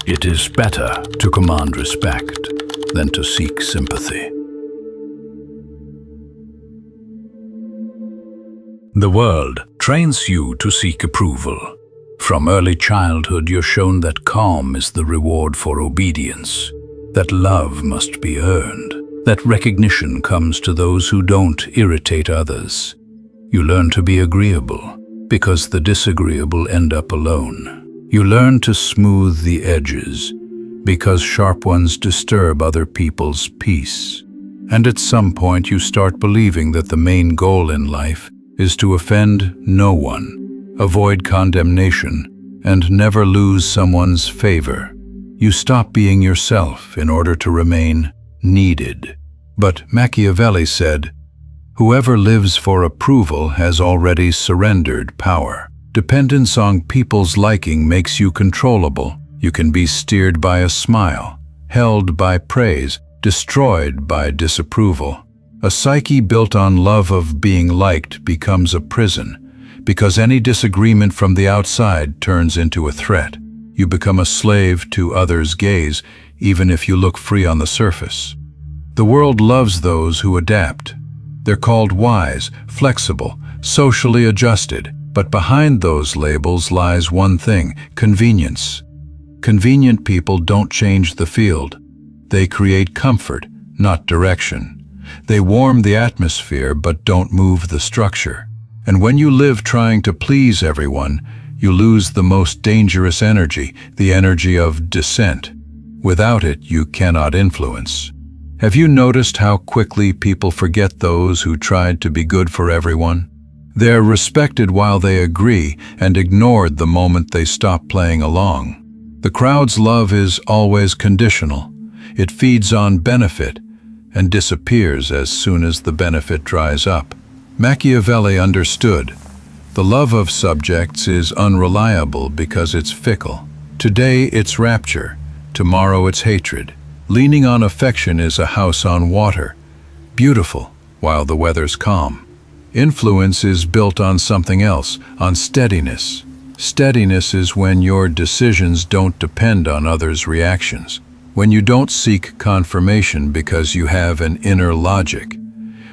It is better to command respect than to seek sympathy. The world trains you to seek approval. From early childhood, you're shown that calm is the reward for obedience, that love must be earned, that recognition comes to those who don't irritate others. You learn to be agreeable, because the disagreeable end up alone. You learn to smooth the edges, because sharp ones disturb other people's peace. And at some point you start believing that the main goal in life is to offend no one, avoid condemnation, and never lose someone's favor. You stop being yourself in order to remain needed. But Machiavelli said, "Whoever lives for approval has already surrendered power." Dependence on people's liking makes you controllable. You can be steered by a smile, held by praise, destroyed by disapproval. A psyche built on love of being liked becomes a prison, because any disagreement from the outside turns into a threat. You become a slave to others' gaze, even if you look free on the surface. The world loves those who adapt. They're called wise, flexible, socially adjusted, but behind those labels lies one thing: convenience. Convenient people don't change the field. They create comfort, not direction. They warm the atmosphere but don't move the structure. And when you live trying to please everyone, you lose the most dangerous energy, the energy of dissent. Without it, you cannot influence. Have you noticed how quickly people forget those who tried to be good for everyone? They're respected while they agree and ignored the moment they stop playing along. The crowd's love is always conditional. It feeds on benefit and disappears as soon as the benefit dries up. Machiavelli understood. The love of subjects is unreliable because it's fickle. Today it's rapture, tomorrow it's hatred. Leaning on affection is a house on water, beautiful while the weather's calm. Influence is built on something else, on steadiness. Steadiness is when your decisions don't depend on others' reactions. When you don't seek confirmation because you have an inner logic.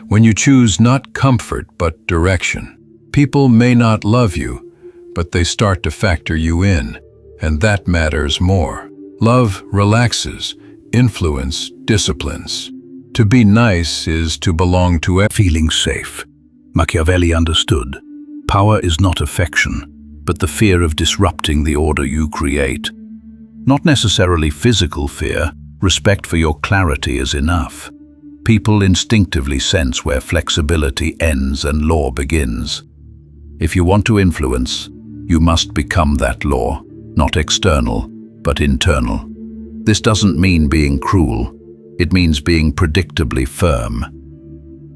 When you choose not comfort but direction. People may not love you, but they start to factor you in, and that matters more. Love relaxes, influence disciplines. To be nice is to belong to feeling safe. Machiavelli understood. Power is not affection, but the fear of disrupting the order you create. Not necessarily physical fear, respect for your clarity is enough. People instinctively sense where flexibility ends and law begins. If you want to influence, you must become that law, not external, but internal. This doesn't mean being cruel, it means being predictably firm.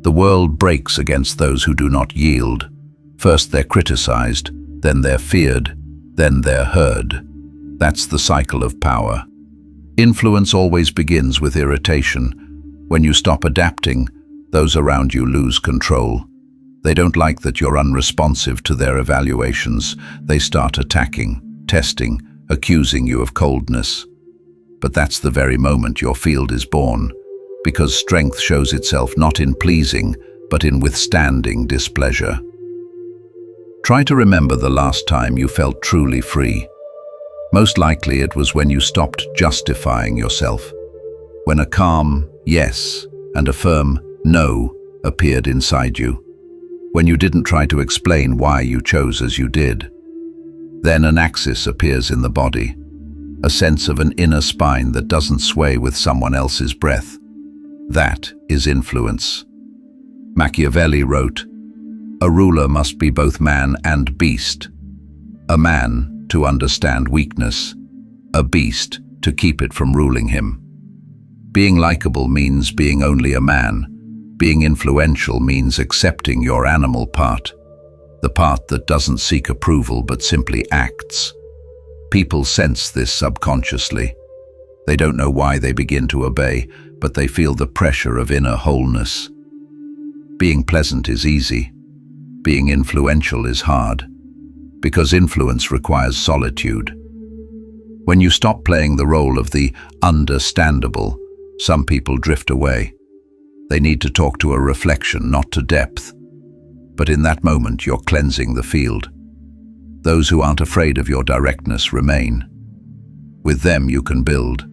The world breaks against those who do not yield. First they're criticized, then they're feared, then they're heard. That's the cycle of power. Influence always begins with irritation. When you stop adapting, those around you lose control. They don't like that you're unresponsive to their evaluations. They start attacking, testing, accusing you of coldness. But that's the very moment your field is born, because strength shows itself not in pleasing, but in withstanding displeasure. Try to remember the last time you felt truly free. Most likely it was when you stopped justifying yourself, when a calm yes and a firm no appeared inside you, when you didn't try to explain why you chose as you did. Then an axis appears in the body, a sense of an inner spine that doesn't sway with someone else's breath. That is influence. Machiavelli wrote, "A ruler must be both man and beast. A man to understand weakness, a beast to keep it from ruling him." Being likable means being only a man. Being influential means accepting your animal part, the part that doesn't seek approval but simply acts. People sense this subconsciously. They don't know why they begin to obey, but they feel the pressure of inner wholeness. Being pleasant is easy. Being influential is hard, because influence requires solitude. When you stop playing the role of the understandable, some people drift away. They need to talk to a reflection, not to depth. But in that moment, you're cleansing the field. Those who aren't afraid of your directness remain. With them you can build.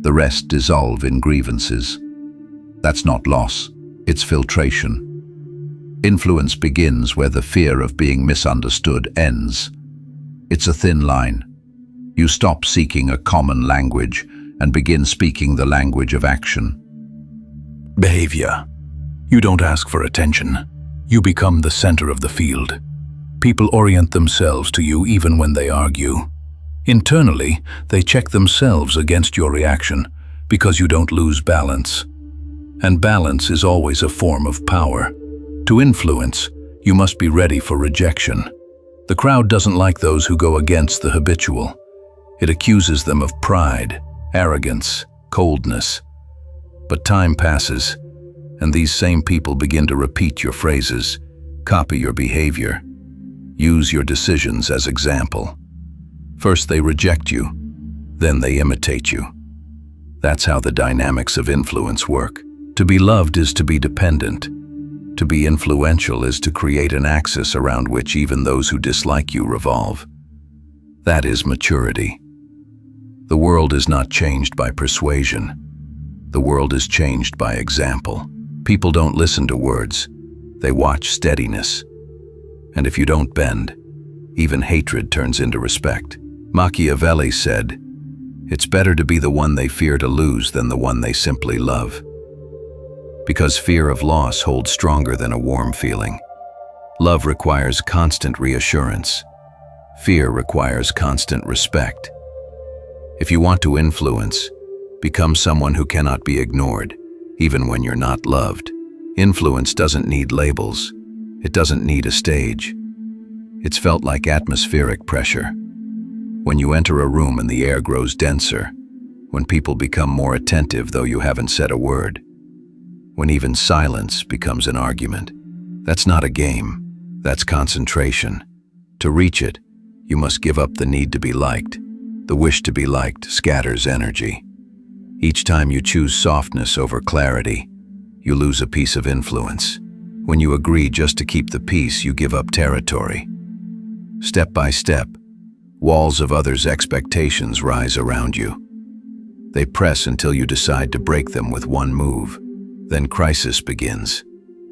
The rest dissolve in grievances. That's not loss, it's filtration. Influence begins where the fear of being misunderstood ends. It's a thin line. You stop seeking a common language and begin speaking the language of action. Behavior. You don't ask for attention. You become the center of the field. People orient themselves to you even when they argue. Internally, they check themselves against your reaction because you don't lose balance. And balance is always a form of power. To influence, you must be ready for rejection. The crowd doesn't like those who go against the habitual. It accuses them of pride, arrogance, coldness. But time passes, and these same people begin to repeat your phrases, copy your behavior, use your decisions as example. First they reject you, then they imitate you. That's how the dynamics of influence work. To be loved is to be dependent. To be influential is to create an axis around which even those who dislike you revolve. That is maturity. The world is not changed by persuasion. The world is changed by example. People don't listen to words. They watch steadiness. And if you don't bend, even hatred turns into respect. Machiavelli said, "It's better to be the one they fear to lose than the one they simply love." Because fear of loss holds stronger than a warm feeling. Love requires constant reassurance. Fear requires constant respect. If you want to influence, become someone who cannot be ignored, even when you're not loved. Influence doesn't need labels. It doesn't need a stage. It's felt like atmospheric pressure. When you enter a room and the air grows denser, when people become more attentive though you haven't said a word, when even silence becomes an argument. That's not a game, that's concentration. To reach it, you must give up the need to be liked. The wish to be liked scatters energy. Each time you choose softness over clarity, you lose a piece of influence. When you agree just to keep the peace, you give up territory. Step by step, walls of others' expectations rise around you. They press until you decide to break them with one move. Then crisis begins.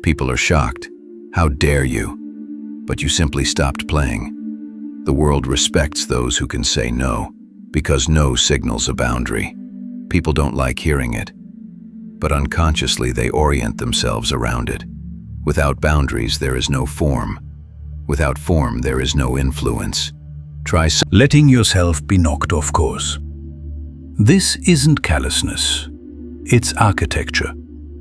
People are shocked. How dare you? But you simply stopped playing. The world respects those who can say no, because no signals a boundary. People don't like hearing it, but unconsciously they orient themselves around it. Without boundaries, there is no form. Without form, there is no influence. Try letting yourself be knocked off course. This isn't callousness. It's architecture.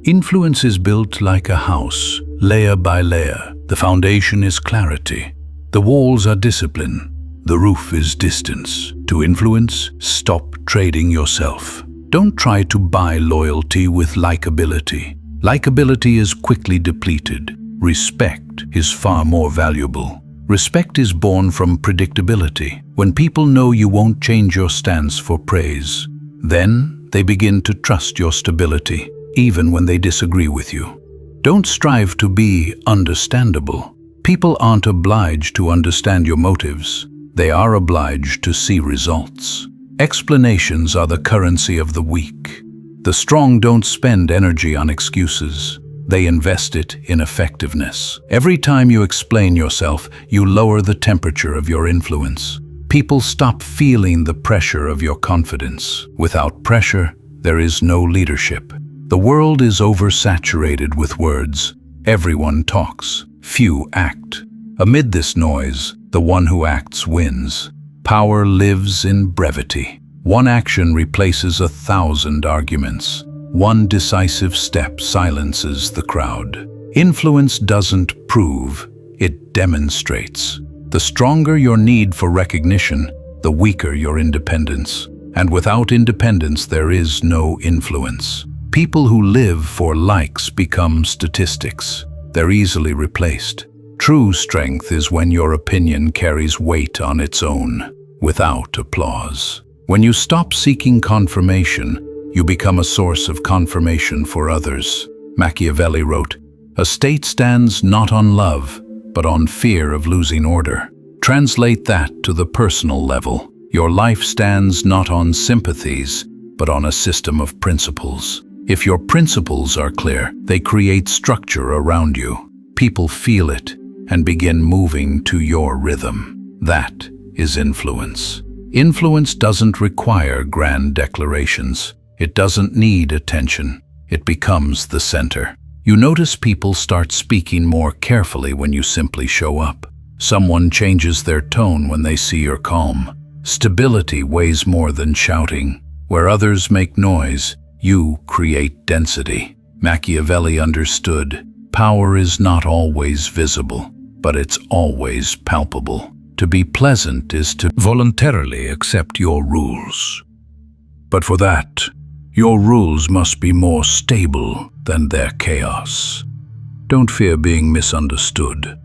Influence is built like a house, layer by layer. The foundation is clarity. The walls are discipline. The roof is distance. To influence, stop trading yourself. Don't try to buy loyalty with likability. Likability is quickly depleted. Respect is far more valuable. Respect is born from predictability. When people know you won't change your stance for praise, then they begin to trust your stability, even when they disagree with you. Don't strive to be understandable. People aren't obliged to understand your motives. They are obliged to see results. Explanations are the currency of the weak. The strong don't spend energy on excuses. They invest it in effectiveness. Every time you explain yourself, you lower the temperature of your influence. People stop feeling the pressure of your confidence. Without pressure, there is no leadership. The world is oversaturated with words. Everyone talks. Few act. Amid this noise, the one who acts wins. Power lives in brevity. One action replaces 1,000 arguments. One decisive step silences the crowd. Influence doesn't prove, it demonstrates. The stronger your need for recognition, the weaker your independence. And without independence, there is no influence. People who live for likes become statistics. They're easily replaced. True strength is when your opinion carries weight on its own, without applause. When you stop seeking confirmation, you become a source of confirmation for others. Machiavelli wrote, "A state stands not on love, but on fear of losing order." Translate that to the personal level. Your life stands not on sympathies, but on a system of principles. If your principles are clear, they create structure around you. People feel it and begin moving to your rhythm. That is influence. Influence doesn't require grand declarations. It doesn't need attention. It becomes the center. You notice people start speaking more carefully when you simply show up. Someone changes their tone when they see you're calm. Stability weighs more than shouting. Where others make noise, you create density. Machiavelli understood, power is not always visible, but it's always palpable. To be pleasant is to voluntarily accept your rules. But for that, your rules must be more stable than their chaos. Don't fear being misunderstood.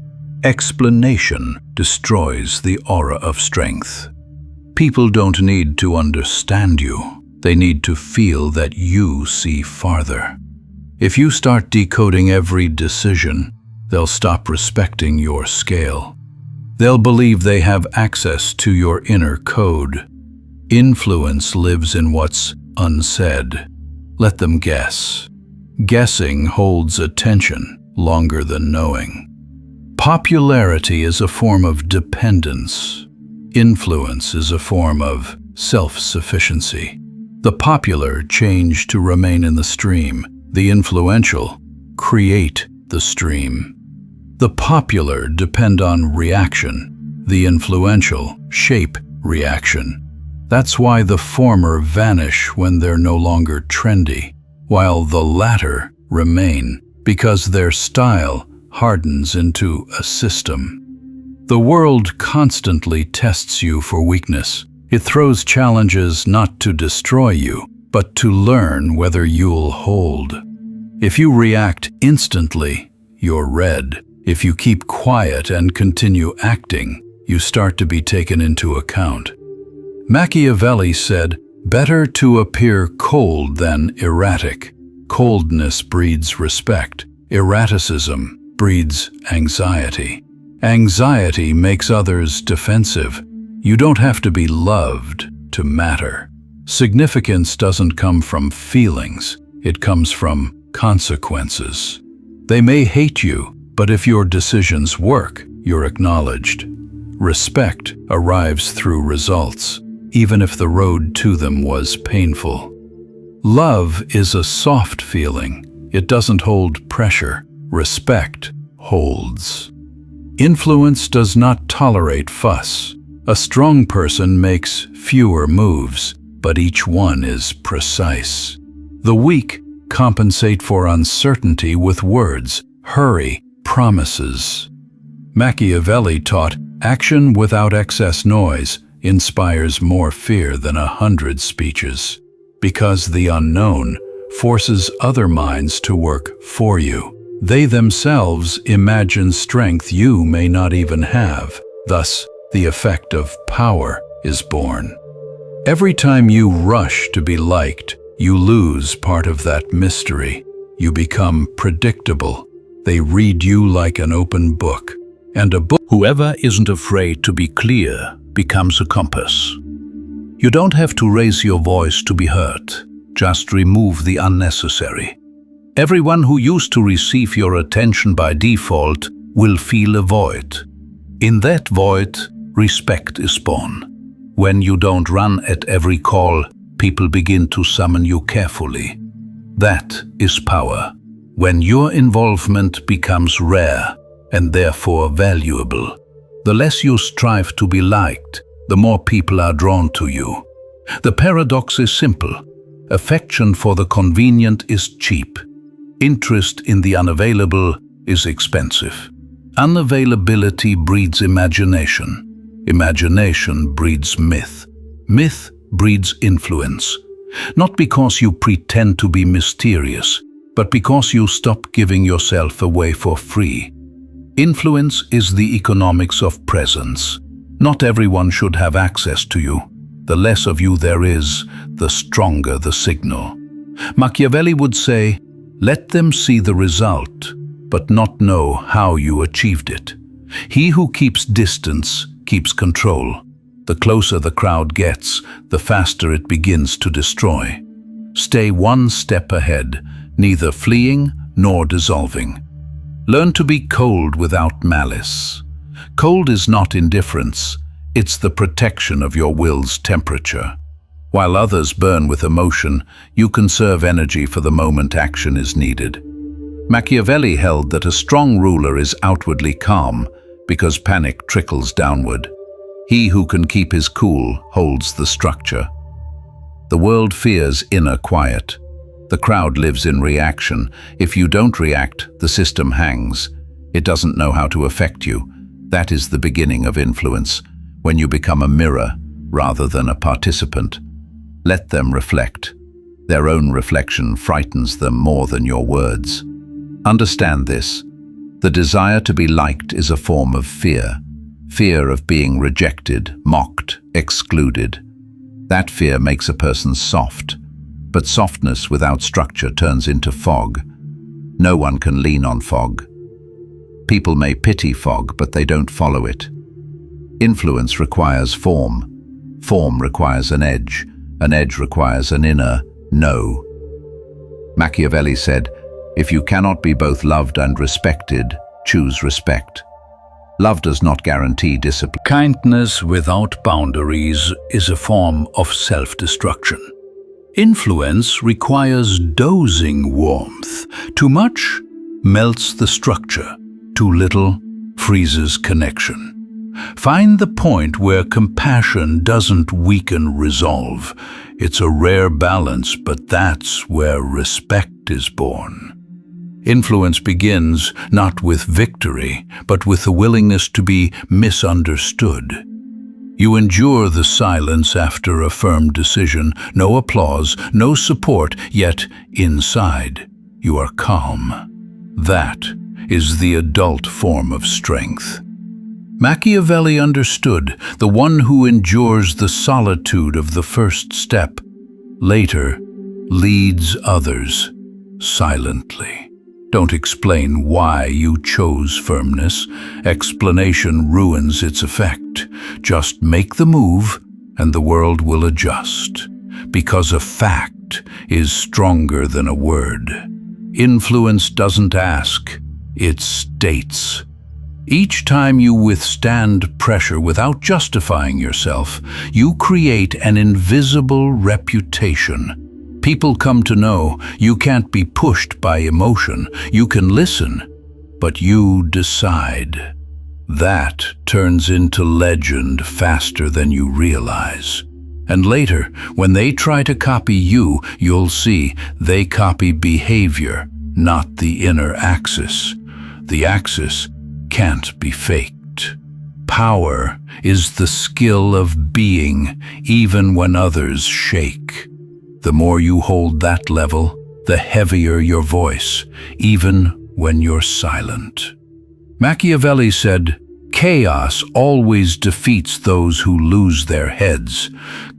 Explanation destroys the aura of strength. People don't need to understand you. They need to feel that you see farther. If you start decoding every decision, they'll stop respecting your scale. They'll believe they have access to your inner code. Influence lives in what's unsaid. Let them guess. Guessing holds attention longer than knowing. Popularity is a form of dependence. Influence is a form of self-sufficiency. The popular change to remain in the stream. The influential create the stream. The popular depend on reaction. The influential shape reaction. That's why the former vanish when they're no longer trendy, while the latter remain because their style hardens into a system. The world constantly tests you for weakness. It throws challenges not to destroy you, but to learn whether you'll hold. If you react instantly, you're red. If you keep quiet and continue acting, you start to be taken into account. Machiavelli said, "Better to appear cold than erratic." Coldness breeds respect. Erraticism breeds anxiety. Anxiety makes others defensive. You don't have to be loved to matter. Significance doesn't come from feelings. It comes from consequences. They may hate you, but if your decisions work, you're acknowledged. Respect arrives through results, even if the road to them was painful. Love is a soft feeling. It doesn't hold pressure. Respect holds. Influence does not tolerate fuss. A strong person makes fewer moves, but each one is precise. The weak compensate for uncertainty with words, hurry, promises. Machiavelli taught, action without excess noise inspires more fear than 100 speeches, because the unknown forces other minds to work for you. They themselves imagine strength you may not even have. Thus, the effect of power is born. Every time you rush to be liked, you lose part of that mystery. You become predictable. They read you like an open book. And a book. Whoever isn't afraid to be clear becomes a compass. You don't have to raise your voice to be heard. Just remove the unnecessary. Everyone who used to receive your attention by default will feel a void. In that void, respect is born. When you don't run at every call, people begin to summon you carefully. That is power. When your involvement becomes rare and therefore valuable, the less you strive to be liked, the more people are drawn to you. The paradox is simple. Affection for the convenient is cheap. Interest in the unavailable is expensive. Unavailability breeds imagination. Imagination breeds myth. Myth breeds influence. Not because you pretend to be mysterious, but because you stop giving yourself away for free. Influence is the economics of presence. Not everyone should have access to you, The less of you there is, the stronger the signal. Machiavelli would say, let them see the result, but not know how you achieved it. He who keeps distance keeps control. The closer the crowd gets, the faster it begins to destroy. Stay one step ahead, neither fleeing nor dissolving. Learn to be cold without malice. Cold is not indifference, it's the protection of your will's temperature. While others burn with emotion, you conserve energy for the moment action is needed. Machiavelli held that a strong ruler is outwardly calm because panic trickles downward. He who can keep his cool holds the structure. The world fears inner quiet. The crowd lives in reaction. If you don't react, the system hangs. It doesn't know how to affect you. That is the beginning of influence, when you become a mirror rather than a participant. Let them reflect. Their own reflection frightens them more than your words. Understand this. The desire to be liked is a form of fear. Fear of being rejected, mocked, excluded. That fear makes a person soft, but softness without structure turns into fog. No one can lean on fog. People may pity fog, but they don't follow it. Influence requires form. Form requires an edge. An edge requires an inner no. Machiavelli said, if you cannot be both loved and respected, choose respect. Love does not guarantee discipline. Kindness without boundaries is a form of self-destruction. Influence requires dosing warmth. Too much melts the structure. Too little freezes connection. Find the point where compassion doesn't weaken resolve. It's a rare balance, but that's where respect is born. Influence begins not with victory, but with the willingness to be misunderstood. You endure the silence after a firm decision, no applause, no support, yet inside you are calm. That is the adult form of strength. Machiavelli understood the one who endures the solitude of the first step, later leads others silently. Don't explain why you chose firmness. Explanation ruins its effect. Just make the move and the world will adjust. Because a fact is stronger than a word. Influence doesn't ask, it states. Each time you withstand pressure without justifying yourself, you create an invisible reputation. People come to know you can't be pushed by emotion. You can listen, but you decide. That turns into legend faster than you realize. And later, when they try to copy you, you'll see they copy behavior, not the inner axis. The axis can't be faked. Power is the skill of being, even when others shake. The more you hold that level, the heavier your voice, even when you're silent. Machiavelli said, chaos always defeats those who lose their heads.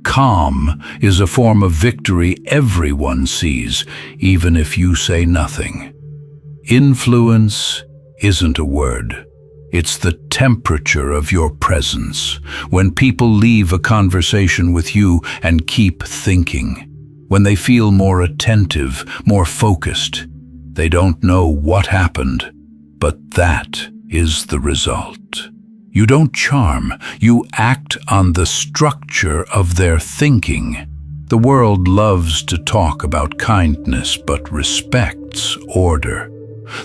Calm is a form of victory everyone sees, even if you say nothing. Influence isn't a word. It's the temperature of your presence. When people leave a conversation with you and keep thinking, when they feel more attentive, more focused, they don't know what happened, but that is the result. You don't charm, you act on the structure of their thinking. The world loves to talk about kindness, but respects order.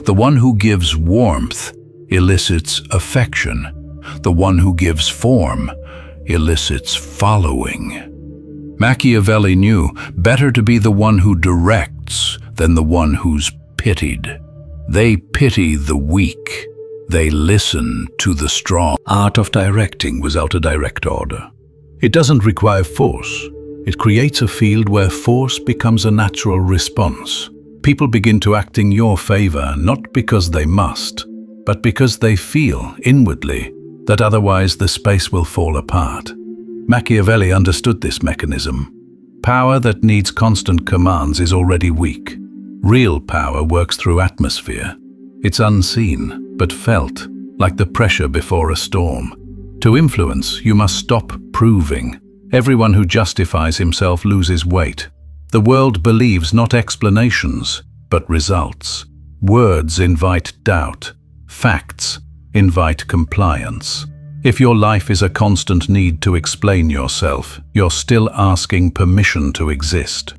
The one who gives warmth elicits affection. The one who gives form elicits following. Machiavelli knew better to be the one who directs than the one who's pitied. They pity the weak. They listen to the strong. Art of directing without a direct order. It doesn't require force. It creates a field where force becomes a natural response. People begin to act in your favor not because they must, but because they feel inwardly that otherwise the space will fall apart. Machiavelli understood this mechanism. Power that needs constant commands is already weak. Real power works through atmosphere. It's unseen, but felt, like the pressure before a storm. To influence, you must stop proving. Everyone who justifies himself loses weight. The world believes not explanations, but results. Words invite doubt. Facts invite compliance. If your life is a constant need to explain yourself, you're still asking permission to exist.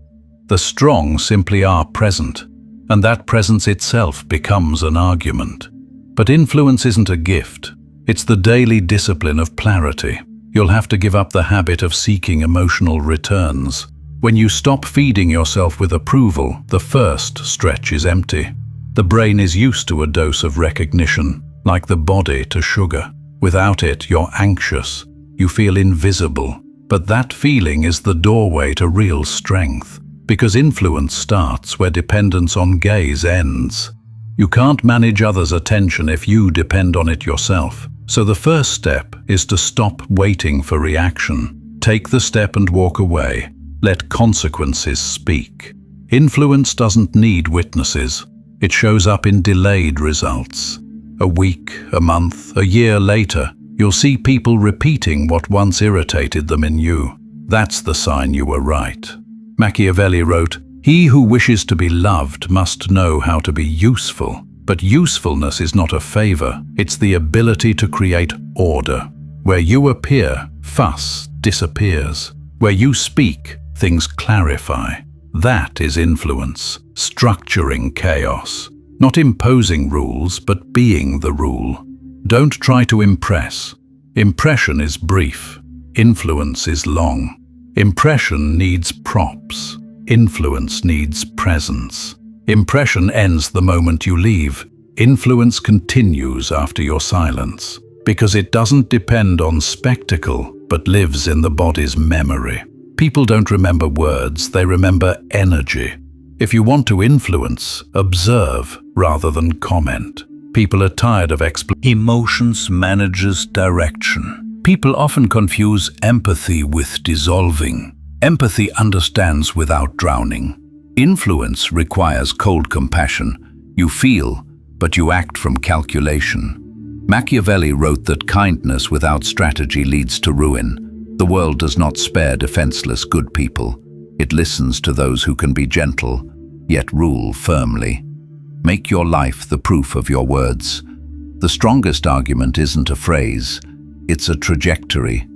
The strong simply are present, and that presence itself becomes an argument. But influence isn't a gift. It's the daily discipline of clarity. You'll have to give up the habit of seeking emotional returns. When you stop feeding yourself with approval, the first stretch is empty. The brain is used to a dose of recognition, like the body to sugar. Without it, you're anxious. You feel invisible. But that feeling is the doorway to real strength, because influence starts where dependence on gaze ends. You can't manage others' attention if you depend on it yourself. So the first step is to stop waiting for reaction. Take the step and walk away. Let consequences speak. Influence doesn't need witnesses. It shows up in delayed results. A week, a month, a year later, you'll see people repeating what once irritated them in you. That's the sign you were right. Machiavelli wrote, "He who wishes to be loved must know how to be useful." But usefulness is not a favor, it's the ability to create order. Where you appear, fuss disappears. Where you speak, things clarify. That is influence, structuring chaos. Not imposing rules, but being the rule. Don't try to impress. Impression is brief. Influence is long. Impression needs props. Influence needs presence. Impression ends the moment you leave. Influence continues after your silence, because it doesn't depend on spectacle, but lives in the body's memory. People don't remember words, they remember energy. If you want to influence, observe rather than comment. People are tired of Emotions manages direction. People often confuse empathy with dissolving. Empathy understands without drowning. Influence requires cold compassion. You feel, but you act from calculation. Machiavelli wrote that kindness without strategy leads to ruin. The world does not spare defenseless good people. It listens to those who can be gentle, yet rule firmly. Make your life the proof of your words. The strongest argument isn't a phrase, it's a trajectory.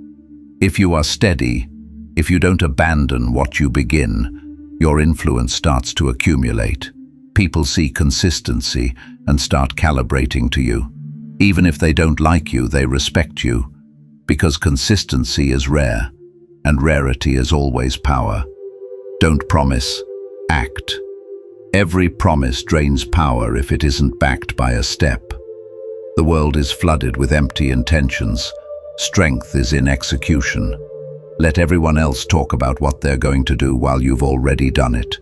If you are steady, if you don't abandon what you begin, your influence starts to accumulate. People see consistency and start calibrating to you. Even if they don't like you, they respect you, because consistency is rare, and rarity is always power. Don't promise, act. Every promise drains power if it isn't backed by a step. The world is flooded with empty intentions. Strength is in execution. Let everyone else talk about what they're going to do while you've already done it.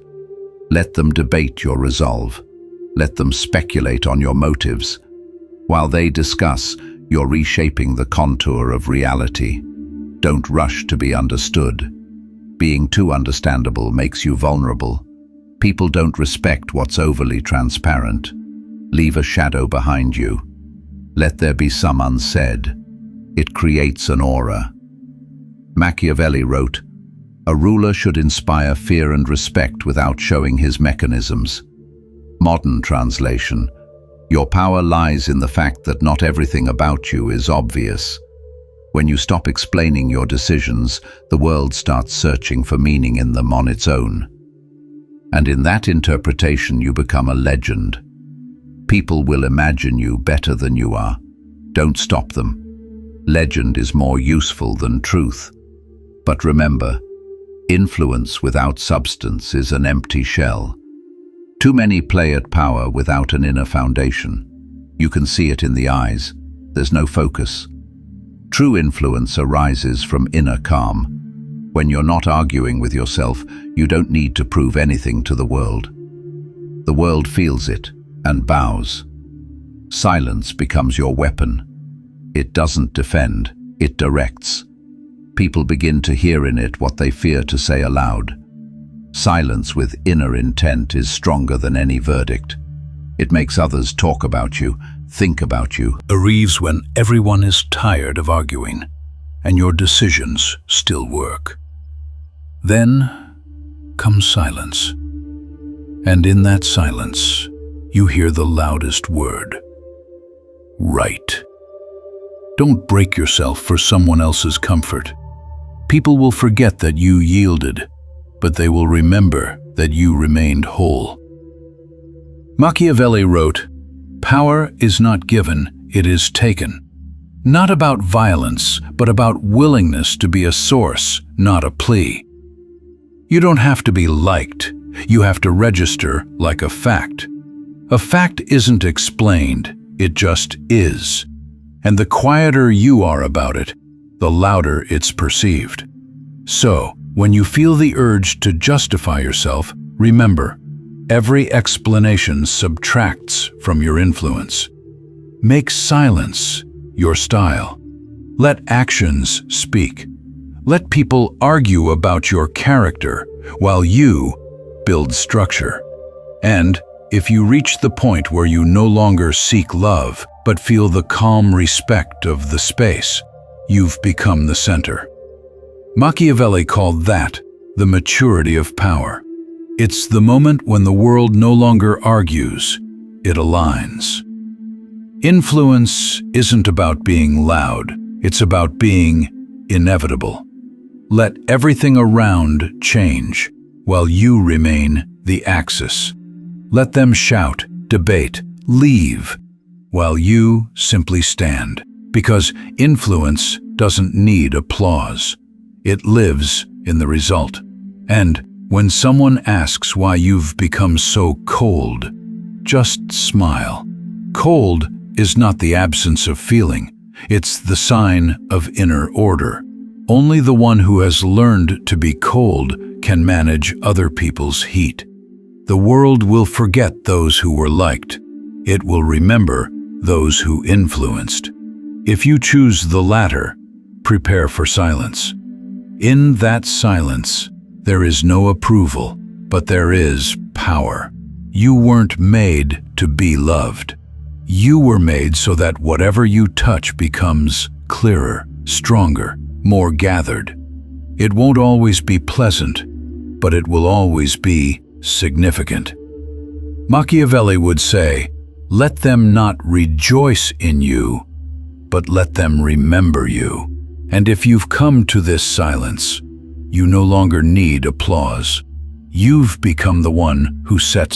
Let them debate your resolve. Let them speculate on your motives. While they discuss, you're reshaping the contour of reality. Don't rush to be understood. Being too understandable makes you vulnerable. People don't respect what's overly transparent. Leave a shadow behind you. Let there be some unsaid. It creates an aura. Machiavelli wrote, "A ruler should inspire fear and respect without showing his mechanisms." Modern translation, your power lies in the fact that not everything about you is obvious. When you stop explaining your decisions, the world starts searching for meaning in them on its own. And in that interpretation you become a legend. People will imagine you better than you are. Don't stop them. Legend is more useful than truth. But remember, influence without substance is an empty shell. Too many play at power without an inner foundation. You can see it in the eyes. There's no focus. True influence arises from inner calm. When you're not arguing with yourself, you don't need to prove anything to the world. The world feels it and bows. Silence becomes your weapon. It doesn't defend, it directs. People begin to hear in it what they fear to say aloud. Silence with inner intent is stronger than any verdict. It makes others talk about you, think about you. Arrives when everyone is tired of arguing, and your decisions still work. Then comes silence. And in that silence, you hear the loudest word. Right. Don't break yourself for someone else's comfort. People will forget that you yielded, but they will remember that you remained whole. Machiavelli wrote, "Power is not given, it is taken." Not about violence, but about willingness to be a source, not a plea. You don't have to be liked, you have to register like a fact. A fact isn't explained, it just is. And the quieter you are about it, the louder it's perceived. So, when you feel the urge to justify yourself, remember, every explanation subtracts from your influence. Make silence your style. Let actions speak. Let people argue about your character while you build structure. And if you reach the point where you no longer seek love, but feel the calm respect of the space, you've become the center. Machiavelli called that the maturity of power. It's the moment when the world no longer argues, it aligns. Influence isn't about being loud, it's about being inevitable. Let everything around change, while you remain the axis. Let them shout, debate, leave, while you simply stand. Because influence doesn't need applause. It lives in the result. And when someone asks why you've become so cold, just smile. Cold is not the absence of feeling, it's the sign of inner order. Only the one who has learned to be cold can manage other people's heat. The world will forget those who were liked. It will remember those who influenced. If you choose the latter, prepare for silence. In that silence, there is no approval, but there is power. You weren't made to be loved. You were made so that whatever you touch becomes clearer, stronger, more gathered. It won't always be pleasant, but it will always be significant. Machiavelli would say, "Let them not rejoice in you, but let them remember you." And if you've come to this silence, you no longer need applause. You've become the one who sets